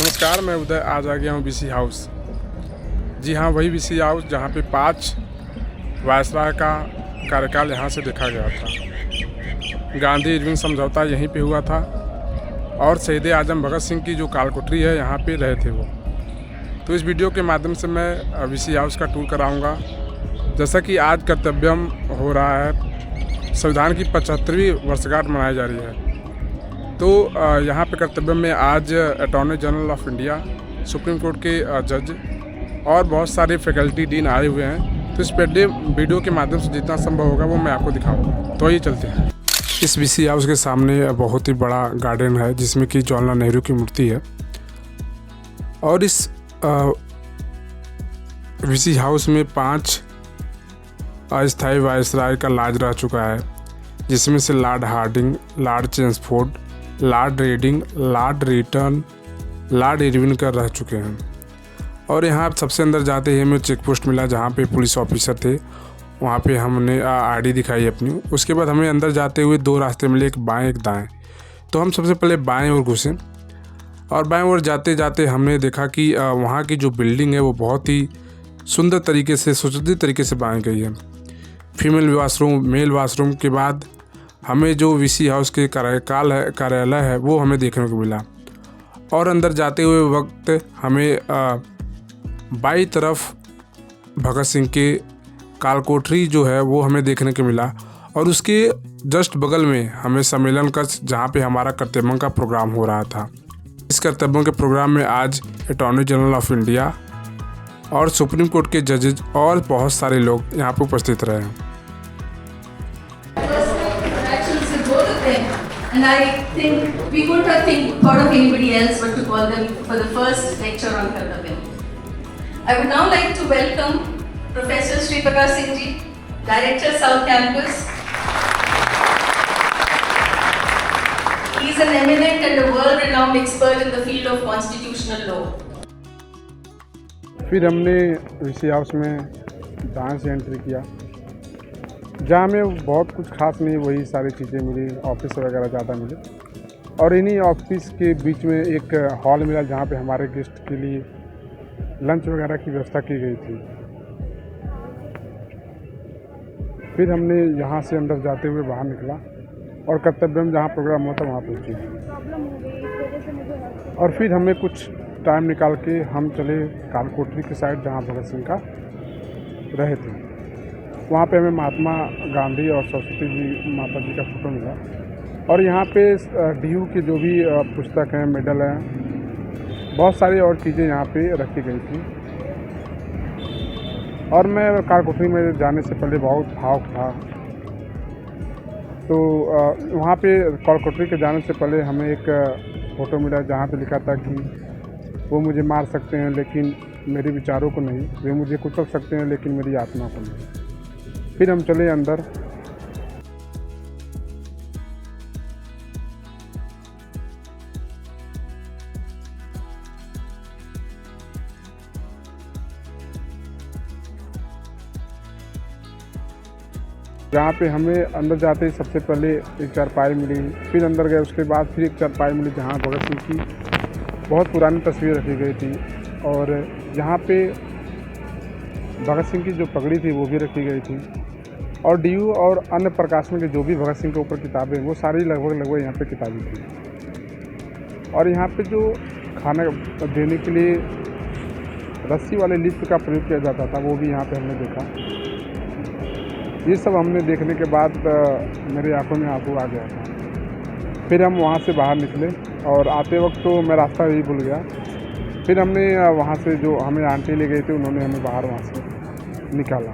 नमस्कार, मैं उदय आज आ गया हूँ बीसी हाउस। जी हाँ, वही बीसी हाउस जहाँ पे 5 वायसराय का कार्यकाल यहाँ से देखा गया था। गांधी इरविन समझौता यहीं पे हुआ था और शहीद आजम भगत सिंह की जो कालकोठरी है यहाँ पे रहे थे वो। तो इस वीडियो के माध्यम से मैं बीसी हाउस का टूर कराऊँगा। जैसा कि आज कर्तव्यम हो रहा है, संविधान की 75वीं वर्षगांठ मनाई जा रही है। तो यहाँ पे कर्तव्य में आज attorney general of India, supreme court के जज और बहुत सारे फैकल्टी डीन आए हुए हैं। तो इस पहले वीडियो के माध्यम से जितना संभव होगा वो मैं आपको दिखाऊंगा। तो ये चलते हैं। इस बीसी हाउस के सामने बहुत ही बड़ा गार्डन है जिसमें कि जवाहरलाल नेहरू की मूर्ति है। और इस बीसी हाउस में 5 अस्थायी वायसराय का लाज रह चुका है, जिसमें से Lord Hardinge, Lord Chelmsford, Lord Reading, Lord रिटर्न, लॉर्ड इरविन का रह चुके हैं। और यहाँ सबसे अंदर जाते ही हमें चेक पोस्ट मिला जहाँ पे पुलिस ऑफिसर थे। वहाँ पे हमने आईडी दिखाई अपनी। उसके बाद हमें अंदर जाते हुए 2 रास्ते मिले, एक बाएं एक दाएं। तो हम सबसे पहले बाएं ओर घुसे और बाएं ओर जाते जाते हमने देखा कि वहाँ की जो बिल्डिंग है वो बहुत ही सुंदर तरीके से, सुसज्जित तरीके से बनाई गई है। फीमेल वाशरूम, मेल वाशरूम के बाद हमें जो बीसी हाउस के कार्यालय है वो हमें देखने को मिला। और अंदर जाते हुए वक्त हमें बाईं तरफ भगत सिंह के कालकोठरी जो है वो हमें देखने को मिला। और उसके जस्ट बगल में हमें सम्मेलन कक्ष, जहाँ पे हमारा कर्तव्यों का प्रोग्राम हो रहा था। इस कर्तव्यों के प्रोग्राम में आज अटॉर्नी जनरल ऑफ इंडिया और सुप्रीम कोर्ट के जजेज और बहुत सारे लोग यहाँ पर उपस्थित रहे हैं। And I think we couldn't have thought of anybody else but to call them for the first lecture on Kartavyam. I would now like to welcome Professor Sri Prakash Singh ji, Director South Campus. He is an eminent and a world-renowned expert in the field of constitutional law. फिर हमने BC house में दाएं से entry किया, जहाँ में बहुत कुछ खास नहीं, वही सारी चीज़ें मिली, ऑफिस वगैरह ज़्यादा मिले। और इन्हीं ऑफिस के बीच में एक हॉल मिला जहाँ पे हमारे गेस्ट के लिए लंच वगैरह की व्यवस्था की गई थी। फिर हमने यहाँ से अंदर जाते हुए बाहर निकला और कर्तव्य में जहाँ प्रोग्राम हुआ था वहाँ पहुँचे। और फिर हमें कुछ टाइम निकाल के हम चले कालकोठरी के साइड जहाँ भगत सिंह का रहे थे। वहाँ पे हमें महात्मा गांधी और सरस्वती जी माता जी का फोटो मिला। और यहाँ पे डीयू की जो भी पुस्तक हैं, मेडल हैं, बहुत सारी और चीज़ें यहाँ पे रखी गई थी। और मैं कालकोठरी में जाने से पहले बहुत भावुक था। तो वहाँ पे कालकोठरी के जाने से पहले हमें एक फ़ोटो मिला जहाँ पे लिखा था कि वो मुझे मार सकते हैं लेकिन मेरे विचारों को नहीं, वे मुझे कुचल सकते हैं लेकिन मेरी आत्मा को नहीं। फिर हम चले अंदर। जहाँ पे हमें अंदर जाते ही सबसे पहले एक चारपाई मिली। फिर अंदर गए, उसके बाद फिर एक चारपाई मिली जहाँ भगत सिंह की बहुत पुरानी तस्वीर रखी गई थी। और यहाँ पे भगत सिंह की जो पगड़ी थी वो भी रखी गई थी। और डीयू और अन्य प्रकाशन के जो भी भगत सिंह के ऊपर किताबें, वो सारी लगभग यहाँ पे किताबें थी। और यहाँ पे जो खाना देने के लिए रस्सी वाले लिफ्ट का प्रयोग किया जाता था वो भी यहाँ पे हमने देखा। ये सब हमने देखने के बाद मेरे आंखों में आंसू आ गया था। फिर हम वहाँ से बाहर निकले और आते वक्त तो मैं रास्ता ही भूल गया। फिर हमने वहाँ से जो हमें आंटी ले गई थी उन्होंने हमें बाहर वहाँ से निकाला।